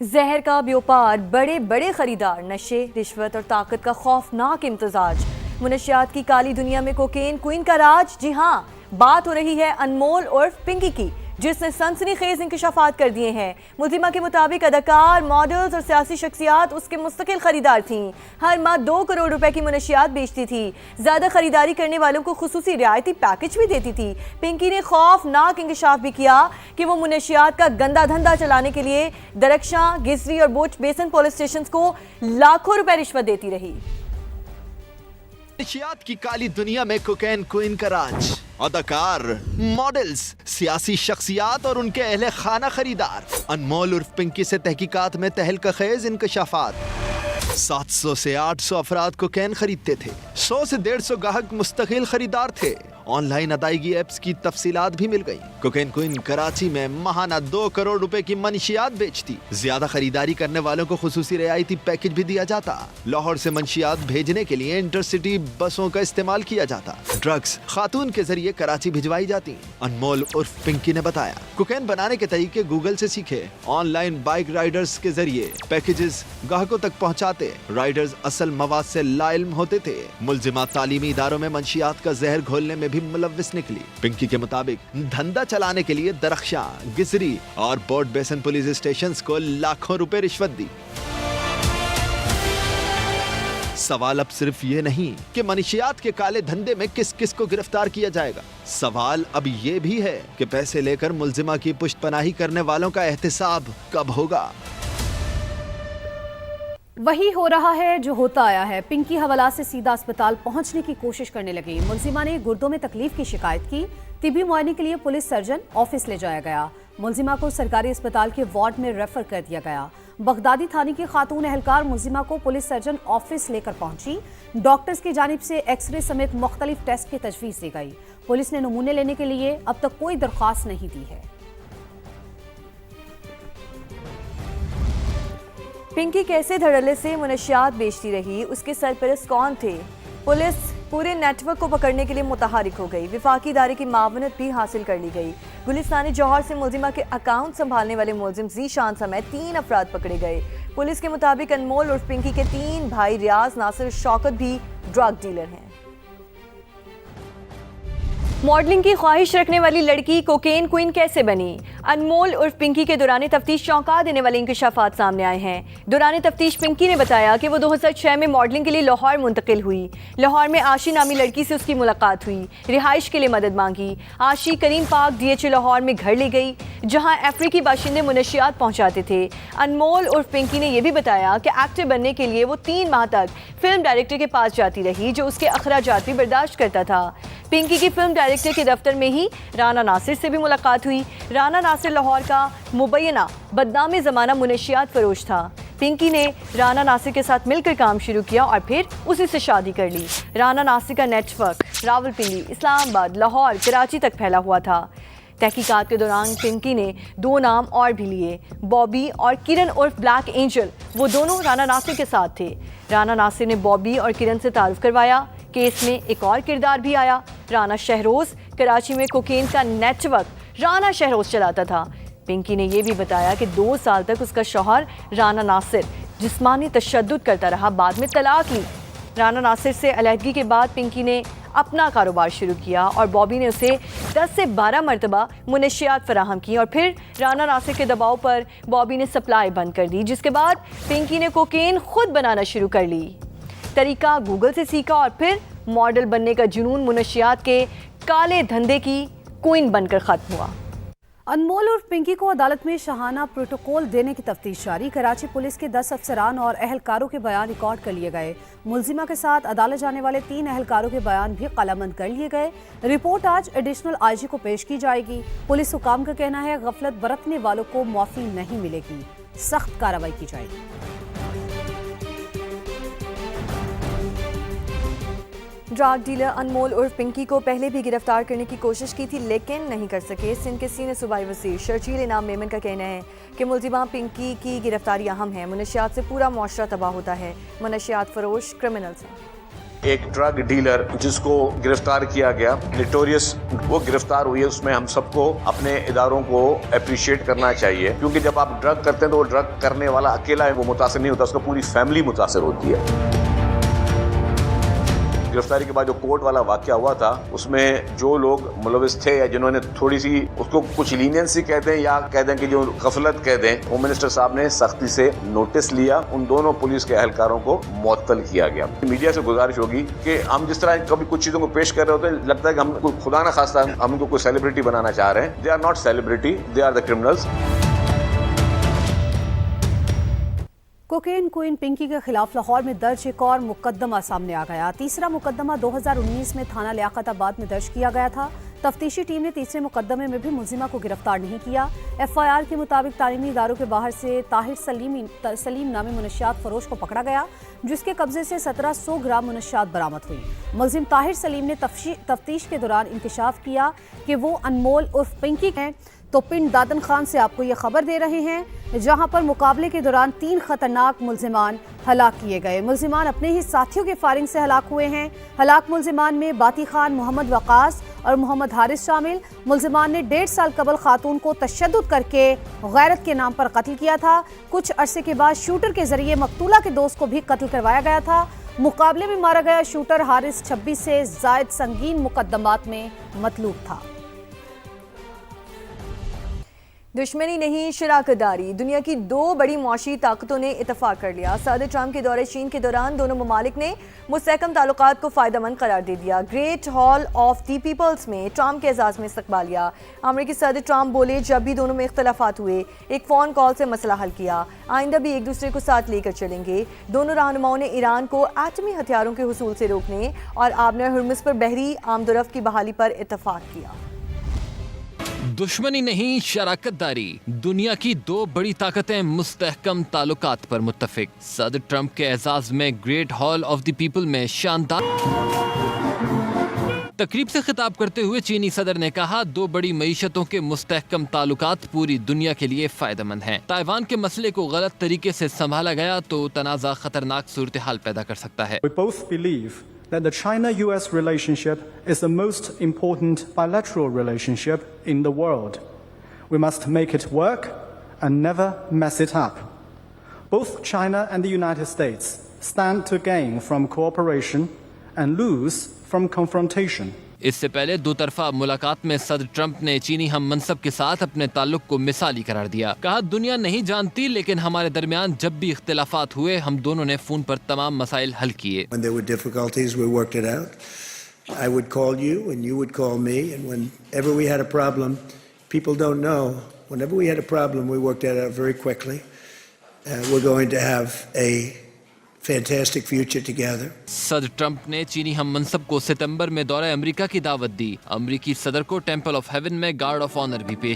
जहर का व्यापार, बड़े बड़े खरीदार, नशे, रिश्वत और ताकत का खौफनाक इम्तजाज। मुनशियात की काली दुनिया में कोकेन क्वीन का राज। जी हाँ, बात हो रही है अनमोल उर्फ पिंकी की, जिसने सनसनीखेज इंकशाफात कर दिए हैं। मुल्जिमा के मुताबिक अदाकार, मॉडल्स और सियासी शख्सियात उसके मुस्तकिल खरीदार थीं। हर माह 2 करोड़ रुपए की मुनशियात बेचती थी। ज्यादा खरीदारी करने वालों को खुसूसी रियायती पैकेज भी देती थी। पिंकी ने खौफनाक इंकशाफ भी किया कि वो मुनशियात का गंदा धंधा चलाने के लिए दरख्शां, गिजरी और बोच बेसन पुलिस स्टेशन को लाखों रुपए रिश्वत देती रही। मुनशियात की काली दुनिया में कोकेन क्वीन का राज। अदाकार, मॉडल्स, सियासी शख्सियात और उनके अहले खाना खरीदार। अनमोल उर्फ पिंकी से तहकीकात में तहलका खेज इंकशाफात। 700 से 800 अफराद कोकेन खरीदते थे। 100 से 150 गाहक मुस्तकिल खरीदार थे। ऑनलाइन अदायगी एप्स की तफसीलात भी मिल गई। कोकेन क्वीन कराची में महाना 2 करोड़ रुपए की मंशियात बेचती। ज्यादा खरीदारी करने वालों को खुसूसी रियायती पैकेज भी दिया जाता। लाहौर से मंशियात भेजने के लिए इंटरसिटी बसों का इस्तेमाल किया जाता। ड्रग्स खातून के जरिए कराची भिजवाई जाती। अनमोल उर्फ पिंकी ने बताया, कोकेन बनाने के तरीके गूगल से सीखे। ऑनलाइन बाइक राइडर्स के जरिए पैकेजेस ग्राहकों तक पहुँचाते। राइडर्स असल मवाद से लाइल्म होते थे। मुल्जिमा तालीमी इदारों में मंशियात का जहर घोलने में भी मुलव्विस निकली। पिंकी के मुताबिक धंधा चलाने के लिए दरख्शां, गिजरी और बोट बेसन पुलिस स्टेशंस को लाखों रुपए रिश्वत दी। सवाल अब सिर्फ ये नहीं कि मंशियात के काले धंधे में किस किस को गिरफ्तार किया जाएगा। सवाल अब ये भी है कि पैसे लेकर मुल्जिमा की पुश्तपनाही करने वालों का एहतिसाब कब होगा। वही हो रहा है जो होता आया है। पिंकी हवाला से सीधा अस्पताल पहुंचने की कोशिश करने लगी। मुल्जिमा ने गुर्दों में तकलीफ की शिकायत की। तिबी मुआयने के लिए पुलिस सर्जन ऑफिस ले जाया गया। मुल्जिमा को सरकारी अस्पताल के वार्ड में रेफर कर दिया गया। बगदादी थाने की खातून एहलकार मुल्जिमा को पुलिस सर्जन ऑफिस लेकर पहुंची। डॉक्टर्स की जानिब से एक्सरे समेत मुख्तलिफ टेस्ट की तजवीज़ दी गई। पुलिस ने नमूने लेने के लिए अब तक कोई दरख्वास्त नहीं दी है। पिंकी कैसे धड़ल्ले से मुनशियात बेचती रही, उसके सरपरस्त कौन थे? पुलिस पूरे नेटवर्क को पकड़ने के लिए मुतहरिक हो गई। विफाकी इदारे की मावनत भी हासिल कर ली गई। गुलिस्तानी जौहर से मुल्जिमा के अकाउंट संभालने वाले मुल्जिम ज़ीशान समेत 3 अफराद पकड़े गए। पुलिस के मुताबिक अनमोल उर्फ पिंकी के 3 भाई रियाज, नासिर, शौकत भी ड्रग डीलर हैं। मॉडलिंग की ख्वाहिश रखने वाली लड़की कोकेन क्वीन कैसे बनी? अनमोल उर्फ पिंकी के दौरान तफ्तीश चौंका देने वाले इंकशाफात सामने आए हैं। दौरान तफ्तीश पिंकी ने बताया कि वो 2006 में मॉडलिंग के लिए लाहौर मुंतकिल हुई। लाहौर में आशी नामी लड़की से उसकी मुलाकात हुई। रिहाइश के लिए मदद मांगी। आशी करीम पार्क DH लाहौर में घर ले गई, जहां अफ्रीकी बाशिंदे मुनशियात पहुंचाते थे। अनमोल उर्फ पिंकी ने यह भी बताया कि एक्टर बनने के लिए वो 3 माह तक फिल्म डायरेक्टर के पास जाती रही, जो उसके अखराजात भी बर्दाश्त करता था। पिंकी की फिल्म डायरेक्टर के दफ्तर में ही राना नासिर से भी मुलाकात हुई। राना नासिर लाहौर का मुबैना बदनाम ज़माना मुनशियात फरोश था। पिंकी ने राना नासिर के साथ मिलकर काम शुरू किया और फिर उसी से शादी कर ली। राना नासिर का नेटवर्क रावलपिंडी, इस्लामाबाद, लाहौर, कराची तक फैला हुआ था। तहकीकात के दौरान पिंकी ने 2 नाम और भी लिए, बॉबी और किरण उर्फ ब्लैक एंजल। वो दोनों राना नासिर के साथ थे। राना नासिर ने बॉबी और किरण से तारुफ करवाया। केस में एक और किरदार भी आया, राना शहरोज। कराची में कोकेन का नेटवर्क राना शहरोज चलाता था। पिंकी ने यह भी बताया कि 2 साल तक उसका शौहर राना नासिर जिस्मानी तशद्दुद करता रहा, बाद में तलाक ली। राना नासिर से अलहदगी के बाद पिंकी ने अपना कारोबार शुरू किया और बॉबी ने उसे 10 से 12 मरतबा मुनशियात फराहम की और फिर राना नासिर के दबाव पर बॉबी ने सप्लाई बंद कर दी, जिसके बाद पिंकी ने कोकेन खुद बनाना शुरू कर ली। तरीका गूगल से सीखा और फिर मॉडल बनने का जुनून मुनशियात के काले धंधे की क्वीन बनकर खत्म हुआ। अनमोल और पिंकी को अदालत में शाहाना प्रोटोकॉल देने की तफ्तीश जारी। कराची पुलिस के 10 अफसरान और अहलकारों के बयान रिकॉर्ड कर लिए गए। मुल्जिमा के साथ अदालत जाने वाले 3 अहलकारों के बयान भी कलमबंद कर लिए गए। रिपोर्ट आज एडिशनल IG को पेश की जाएगी। पुलिस हुकाम का कहना है गफलत बरतने वालों को माफी नहीं मिलेगी, सख्त कार्रवाई की जाएगी। ड्रग डीलर अनमोल उर्फ पिंकी को पहले भी गिरफ्तार करने की कोशिश की थी, लेकिन नहीं कर सके। सिंध के सीनियर सूबाई वज़ीर शर्जील इनाम मेमन का कहना है कि मुल्जिमा पिंकी की गिरफ्तारी अहम है। मुनशियात से पूरा मुआशरा तबाह होता है। मुनशियात फरोश क्रिमिनल्स हैं। एक ड्रग डीलर जिसको गिरफ्तार किया गया, नोटोरियस, वो गिरफ्तार हुई है। उसमें हम सबको अपने इदारों को अप्रिशिएट करना चाहिए, क्योंकि जब आप ड्रग करते हैं तो वो ड्रग करने वाला अकेला वो मुतासिर नहीं होता, उसका पूरी फैमिली मुतासिर होती है। गिरफ्तारी के बाद जो कोर्ट वाला वाकया हुआ था, उसमें जो लोग मुलविस थे या जिन्होंने थोड़ी सी उसको कुछ लीनियंसी कहते हैं या कहते हैं कि जो गफलत कहते हैं, होम मिनिस्टर साहब ने सख्ती से नोटिस लिया, उन दोनों पुलिस के एहलकारों को मुअत्तल किया गया। मीडिया से गुजारिश होगी कि हम जिस तरह कभी कुछ चीजों को पेश कर रहे होते हैं, लगता है कि हम खुदा ना खास्ता हम उनको कोई सेलिब्रिटी बनाना चाह रहे हैं। They are not celebrity, they are the criminals. Cocaine queen Pinky के खिलाफ लाहौर में दर्ज एक और मुकदमा सामने आ गया। तीसरा मुकदमा 2019 में थाना लियाकताबाद में दर्ज किया गया था। तफ्तीशी टीम ने तीसरे मुकदमे में भी मुलजिमा को गिरफ्तार नहीं किया। FIR के मुताबिक तालीमी इदारों के बाहर से ताहिर सलीम नामी मुनशियात फरोश को पकड़ा गया, जिसके कब्जे से 1700 ग्राम मुनशियात बरामद हुई। मुलजिम ताहिर सलीम ने तफ्तीश के दौरान इंकशाफ किया कि वो अनमोल उर्फ पिंकी हैं। तो पिंड दादन खान से आपको ये खबर दे रहे हैं, जहां पर मुकाबले के दौरान 3 खतरनाक मुलजिमान हलाक किए गए। मुलजिमान अपने ही साथियों के फायरिंग से हलाक हुए हैं। हलाक मुलजिमान में बाती खान, मोहम्मद वकास और मोहम्मद हारिस शामिल। मुलजिमान ने 1.5 साल कबल खातून को तशद्दुद करके गैरत के नाम पर कत्ल किया था। कुछ अरसे के बाद शूटर के जरिए मकतूला के दोस्त को भी कत्ल करवाया गया था। मुकाबले में मारा गया शूटर हारिस 26 से जायद संगीन मुकदमात में मतलूब था। दुश्मनी नहीं, शराकतदारी। दुनिया की 2 बड़ी मौशी ताकतों ने इतफाक कर लिया। सदर ट्रंप के दौरे चीन के दौरान दोनों ममालिक ने मुस्तहकम ताल्लुकात को फ़ायदेमंद करार दे दिया। Great hall of the peoples में ट्रंप के एजाज़ में इस्तकबालिया। अमरीकी सदर ट्रंप बोले, जब भी दोनों में इख्तलाफात हुए एक फ़ोन कॉल से मसला हल किया, आइंदा भी एक दूसरे को साथ लेकर चलेंगे। दोनों रहनुमाओं ने ईरान को एटमी हथियारों के हुसूल से रोकने और आबनर हुर्मुज़ पर बहरी आमदोरफ्त की बहाली पर इतफाक किया। दुश्मनी नहीं, शराकतदारी। दुनिया की 2 बड़ी ताकतें मुस्तहकम ताल्लुकात पर मुत्तफिक। सदर ट्रंप के एजाज में great hall of the people में शानदार तकरीब से खिताब करते हुए चीनी सदर ने कहा, 2 बड़ी मईशतों के मुस्तहकम ताल्लुकात पूरी दुनिया के लिए फायदेमंद हैं। ताइवान के मसले को गलत तरीके से संभाला गया तो तनाज़ा खतरनाक सूरत हाल पैदा कर सकता है। We both believe that the China-US relationship is the most important bilateral relationship in the world. We must make it work and never mess it up. Both China and the United States stand to gain from cooperation and lose from confrontation. इससे पहले 2 तरफा मुलाकात में सदर Trump ने चीनी हम मनसब के साथ अपने ताल्लुक को मिसाली करार दिया। कहा, दुनिया नहीं जानती, लेकिन हमारे दरमियान जब भी इख्तिलाफात हुए हम दोनों ने फोन पर तमाम मसाइल हल किए। When there were difficulties, we worked it out. I would call you and you would call me, and whenever we had a problem, people don't know, whenever we had a problem, we worked it out very quickly. We're going to have a fantastic future together. सदर Trump ने चीनी हम मनसब को सितंबर में दौरे America की दावत दी। अमेरिकी सदर को टेंपल ऑफ हेवन में गार्ड ऑफ ऑनर भी पेश